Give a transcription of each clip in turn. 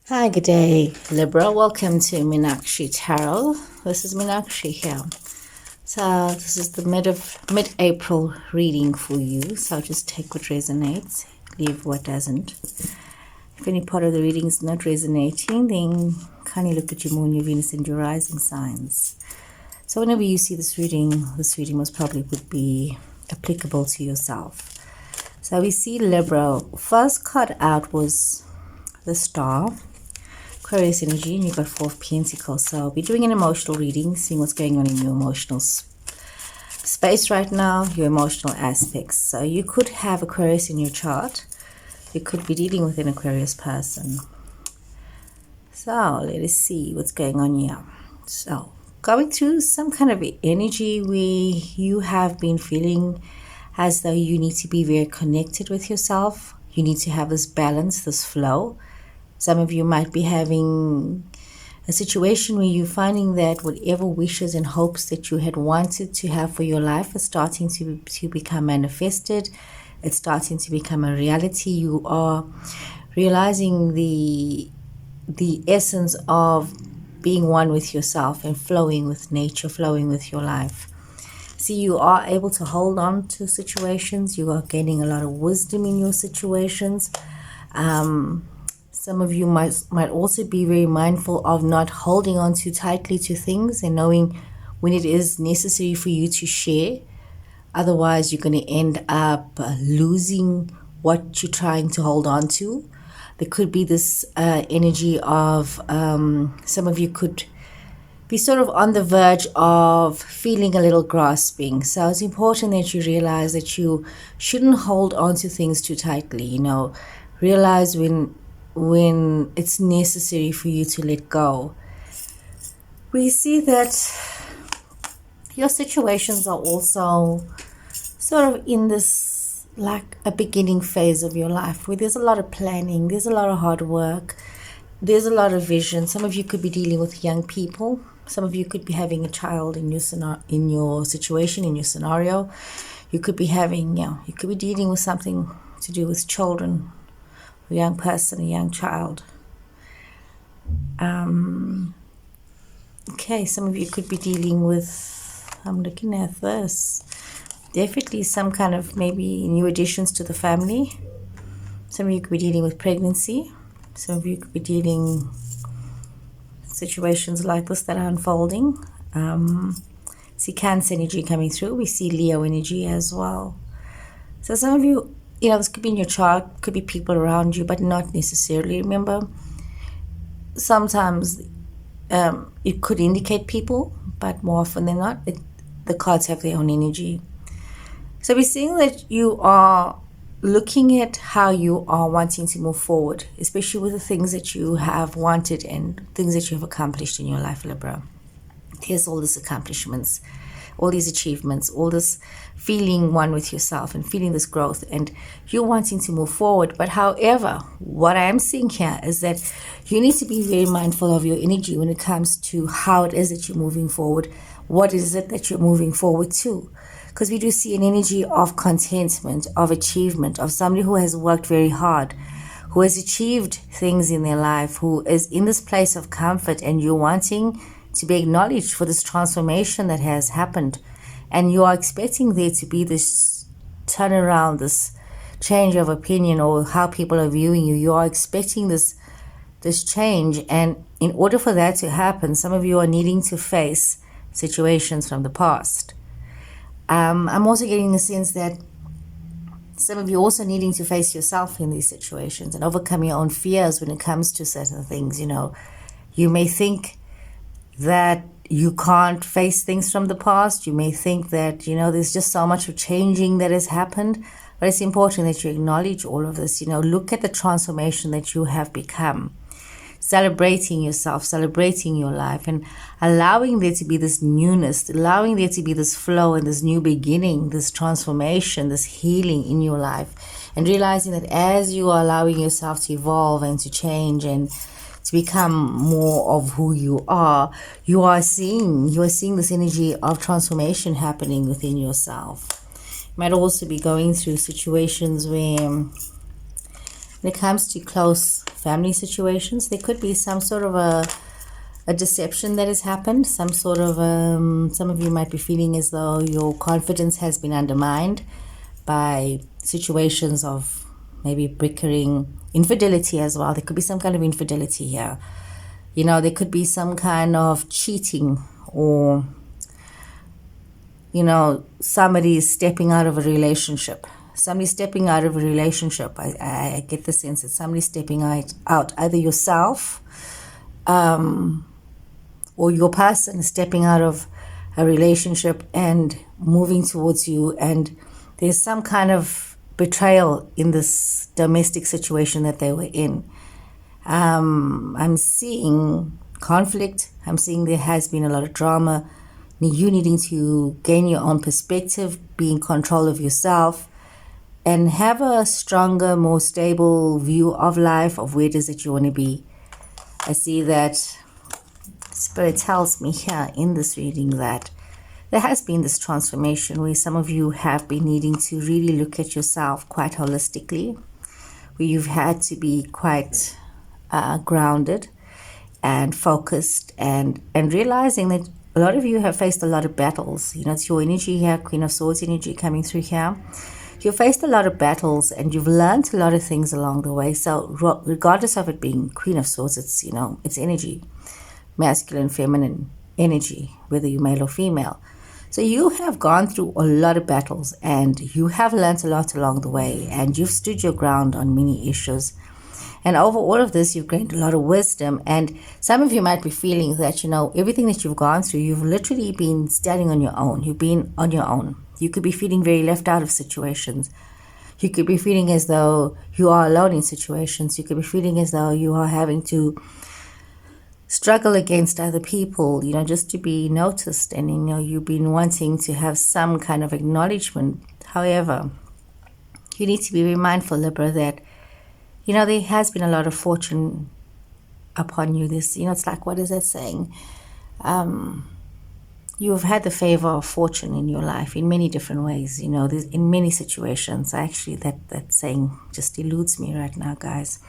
Hi, good day, Libra. Welcome to Meenakshi Tarot. This is Meenakshi here. So this is the mid-April reading for you. So I'll just take what resonates, leave what doesn't. If any part of the reading is not resonating, then kindly look at your moon, your Venus, and your rising signs. So whenever you see this reading most probably would be applicable to yourself. So we see Libra. First card out was the Star. Aquarius energy, and you've got Four of Pentacles. So we're doing an emotional reading, seeing what's going on in your emotional space right now, your emotional aspects. So you could have Aquarius in your chart. You could be dealing with an Aquarius person. So let us see what's going on here. So going through some kind of energy where you have been feeling as though you need to be very connected with yourself. You need to have this balance, this flow. Some of you might be having a situation where you're finding that whatever wishes and hopes that you had wanted to have for your life is starting to become manifested. It's starting to become a reality. You are realizing the essence of being one with yourself and flowing with nature, flowing with your life. See, you are able to hold on to situations. You are gaining a lot of wisdom in your situations. Some of you might also be very mindful of not holding on too tightly to things and knowing when it is necessary for you to share. Otherwise, you're going to end up losing what you're trying to hold on to. There could be this energy of some of you could be sort of on the verge of feeling a little grasping. So it's important that you realize that you shouldn't hold on to things too tightly. Realize when it's necessary for you to let go. We see that your situations are also sort of in this like a beginning phase of your life where there's a lot of planning, there's a lot of hard work, there's a lot of vision. Some of you could be dealing with young people. Some of you could be having a child in your situation, in your scenario. You could be having, you could be dealing with something to do with children, a young person, a young child. Okay, some of you could be dealing with, I'm looking at this, definitely some kind of maybe new additions to the family. Some of you could be dealing with pregnancy. Some of you could be dealing situations like this that are unfolding. See Cancer energy coming through. We see Leo energy as well. So some of you, this could be in your chart, could be people around you, but not necessarily. Remember, sometimes it could indicate people, but more often than not, the cards have their own energy. So we're seeing that you are looking at how you are wanting to move forward, especially with the things that you have wanted and things that you have accomplished in your life, Libra. Here's all these accomplishments, all these achievements, all this feeling one with yourself and feeling this growth, and you're wanting to move forward. But however, what I am seeing here is that you need to be very mindful of your energy when it comes to how it is that you're moving forward. What is it that you're moving forward to? Because we do see an energy of contentment, of achievement, of somebody who has worked very hard, who has achieved things in their life, who is in this place of comfort, and you're wanting to be acknowledged for this transformation that has happened. And you are expecting there to be this turnaround, this change of opinion, or how people are viewing you. You are expecting this change. And in order for that to happen, some of you are needing to face situations from the past. I'm also getting the sense that some of you also needing to face yourself in these situations and overcome your own fears when it comes to certain things. You may think that you can't face things from the past. You may think that, there's just so much of changing that has happened. But it's important that you acknowledge all of this. Look at the transformation that you have become. Celebrating yourself, celebrating your life, and allowing there to be this newness, allowing there to be this flow and this new beginning, this transformation, this healing in your life, and realizing that as you are allowing yourself to evolve and to change and to become more of who you are seeing this energy of transformation happening within yourself. You might also be going through situations where When it comes to close family situations, there could be some sort of a deception that has happened. Some sort of, some of you might be feeling as though your confidence has been undermined by situations of maybe bickering, infidelity as well. There could be some kind of infidelity here. You know, there could be some kind of cheating, or, you know, somebody is stepping out of a relationship. Somebody's stepping out of a relationship. I get the sense that somebody's stepping out, either yourself or your person is stepping out of a relationship and moving towards you. And there's some kind of betrayal in this domestic situation that they were in. I'm seeing conflict. I'm seeing there has been a lot of drama. You needing to gain your own perspective, be in control of yourself, and have a stronger, more stable view of life, of where it is that you want to be. I see that Spirit tells me here in this reading that there has been this transformation where some of you have been needing to really look at yourself quite holistically, where you've had to be quite grounded and focused, and realizing that a lot of you have faced a lot of battles. You know, it's your energy here, Queen of Swords energy coming through here. You've faced a lot of battles and you've learned a lot of things along the way. So regardless of it being Queen of Swords, it's, you know, it's energy, masculine, feminine energy, whether you're male or female. So you have gone through a lot of battles and you have learned a lot along the way, and you've stood your ground on many issues. And over all of this, you've gained a lot of wisdom. And some of you might be feeling that, you know, everything that you've gone through, you've literally been standing on your own. You've been on your own. You could be feeling very left out of situations. You could be feeling as though you are alone in situations. You could be feeling as though you are having to struggle against other people, you know, just to be noticed. And, you know, you've been wanting to have some kind of acknowledgement. However, you need to be very mindful, Libra, that, you know, there has been a lot of fortune upon you. This, you know, it's like, what is that saying? You have had the favor of fortune in your life in many different ways, you know, in many situations. Actually, that saying just eludes me right now, guys.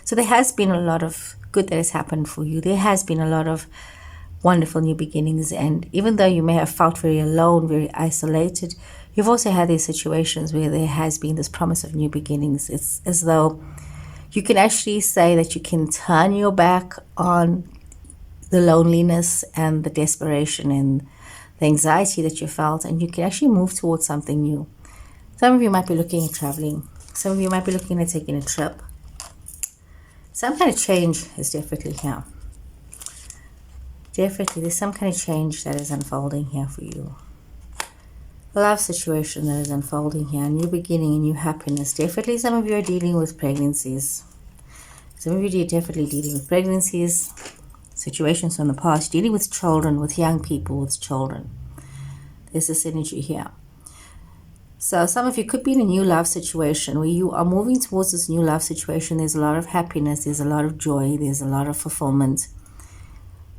So there has been a lot of good that has happened for you. There has been a lot of wonderful new beginnings. And even though you may have felt very alone, very isolated, you've also had these situations where there has been this promise of new beginnings. It's as though you can actually say that you can turn your back on the loneliness and the desperation and the anxiety that you felt, and you can actually move towards something new. Some of you might be looking at traveling. Some of you might be looking at taking a trip. Some kind of change is definitely here. Definitely, there's some kind of change that is unfolding here for you. A love situation that is unfolding here, a new beginning, a new happiness. Definitely some of you are dealing with pregnancies. Some of you are definitely dealing with pregnancies, situations from the past, dealing with children, with young people, with children. There's this energy here. So some of you could be in a new love situation where you are moving towards this new love situation. There's a lot of happiness, there's a lot of joy, there's a lot of fulfillment.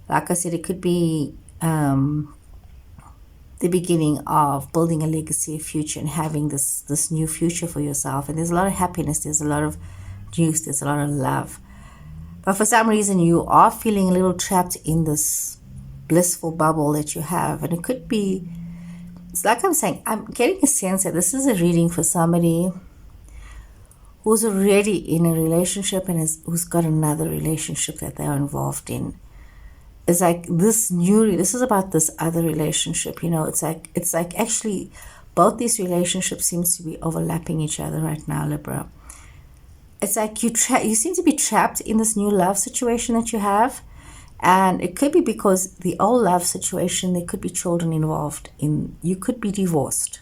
Like I said, it could be the beginning of building a legacy, a future, and having this new future for yourself. And there's a lot of happiness, there's a lot of juice, there's a lot of love. But for some reason, you are feeling a little trapped in this blissful bubble that you have. And it could be, it's like I'm saying, I'm getting a sense that this is a reading for somebody who's already in a relationship and who's got another relationship that they're involved in. It's like this is about this other relationship, you know, it's like actually both these relationships seems to be overlapping each other right now, Libra. It's like you seem to be trapped in this new love situation that you have. And it could be because the old love situation, there could be children involved in. You could be divorced.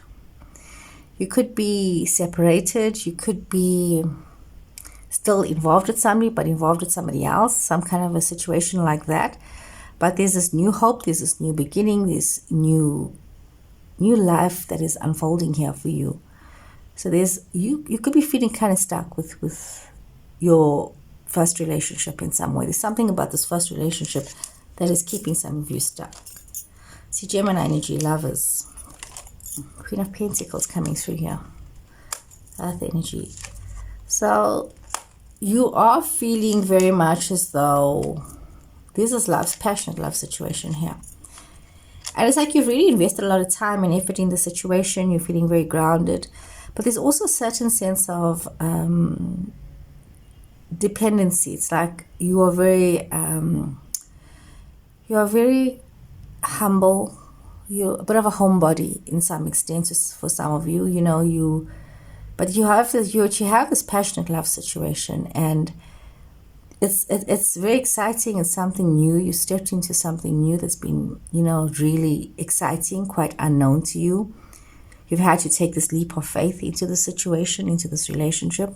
You could be separated. You could be still involved with somebody, but involved with somebody else. Some kind of a situation like that. But there's this new hope. There's this new beginning. This new life that is unfolding here for you. So there's you could be feeling kind of stuck with your first relationship in some way. There's something about this first relationship that is keeping some of you stuck. See, Gemini energy, lovers. Queen of Pentacles coming through here. Earth energy. So you are feeling very much as though this is love's passionate love situation here. And it's like you've really invested a lot of time and effort in the situation. You're feeling very grounded. But there's also a certain sense of dependency. It's like you are very humble. You're a bit of a homebody in some extent for some of you, you know, but you have this passionate love situation, and it's very exciting. It's something new. You stepped into something new that's been, you know, really exciting, quite unknown to you. You've had to take this leap of faith into the situation, into this relationship.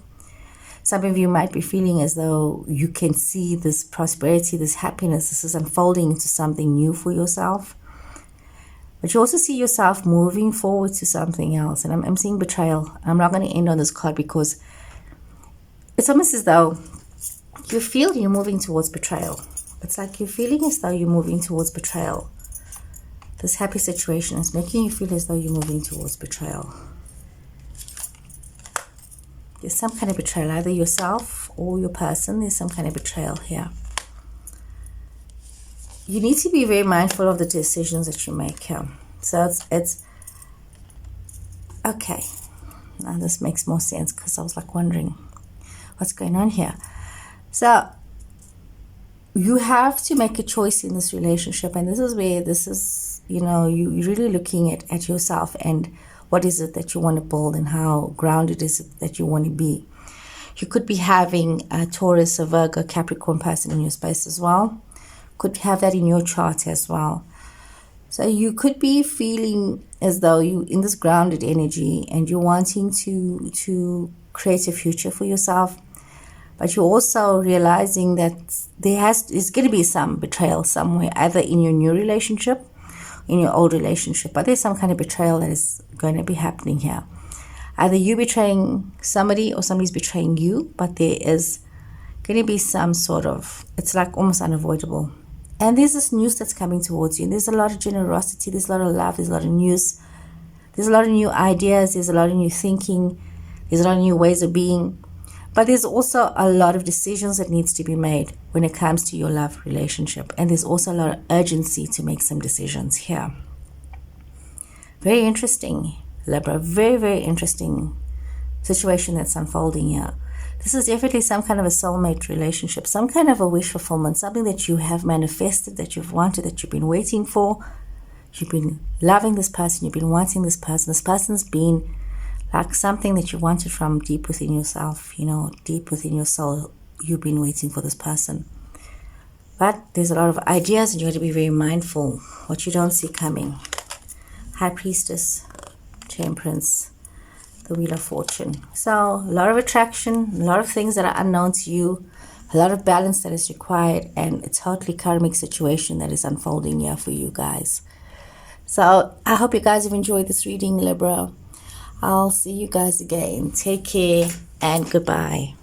Some of you might be feeling as though you can see this prosperity, this happiness, this is unfolding into something new for yourself. But you also see yourself moving forward to something else. And I'm seeing betrayal. I'm not going to end on this card because it's almost as though you feel you're moving towards betrayal. It's like you're feeling as though you're moving towards betrayal. This happy situation is making you feel as though you're moving towards betrayal. There's some kind of betrayal, either yourself or your person. There's some kind of betrayal here. You need to be very mindful of the decisions that you make here. So it's okay. Now this makes more sense because I was like wondering what's going on here. So you have to make a choice in this relationship, and this is where you know, you're really looking at yourself and what is it that you want to build and how grounded is it that you want to be. You could be having a Taurus, a Virgo, Capricorn person in your space as well. Could have that in your chart as well. So you could be feeling as though you in this grounded energy and you're wanting to create a future for yourself, but you're also realizing that there's going to be some betrayal somewhere, either in your new relationship, in your old relationship, but there's some kind of betrayal that is going to be happening here. Either you betraying somebody or somebody's betraying you, but there is going to be some sort of, it's like almost unavoidable. And there's this news that's coming towards you. And there's a lot of generosity. There's a lot of love. There's a lot of news. There's a lot of new ideas. There's a lot of new thinking. There's a lot of new ways of being. But there's also a lot of decisions that needs to be made when it comes to your love relationship. And there's also a lot of urgency to make some decisions here. Very interesting, Libra. Very, very interesting situation that's unfolding here. This is definitely some kind of a soulmate relationship, some kind of a wish fulfillment, something that you have manifested, that you've wanted, that you've been waiting for. You've been loving this person, you've been wanting this person. This person's been like something that you wanted from deep within yourself, you know, deep within your soul. You've been waiting for this person. But there's a lot of ideas and you have to be very mindful what you don't see coming. High Priestess, Temperance, the Wheel of Fortune. So a lot of attraction, a lot of things that are unknown to you, a lot of balance that is required, and a totally karmic situation that is unfolding here for you guys. So I hope you guys have enjoyed this reading, Libra. I'll see you guys again. Take care and goodbye.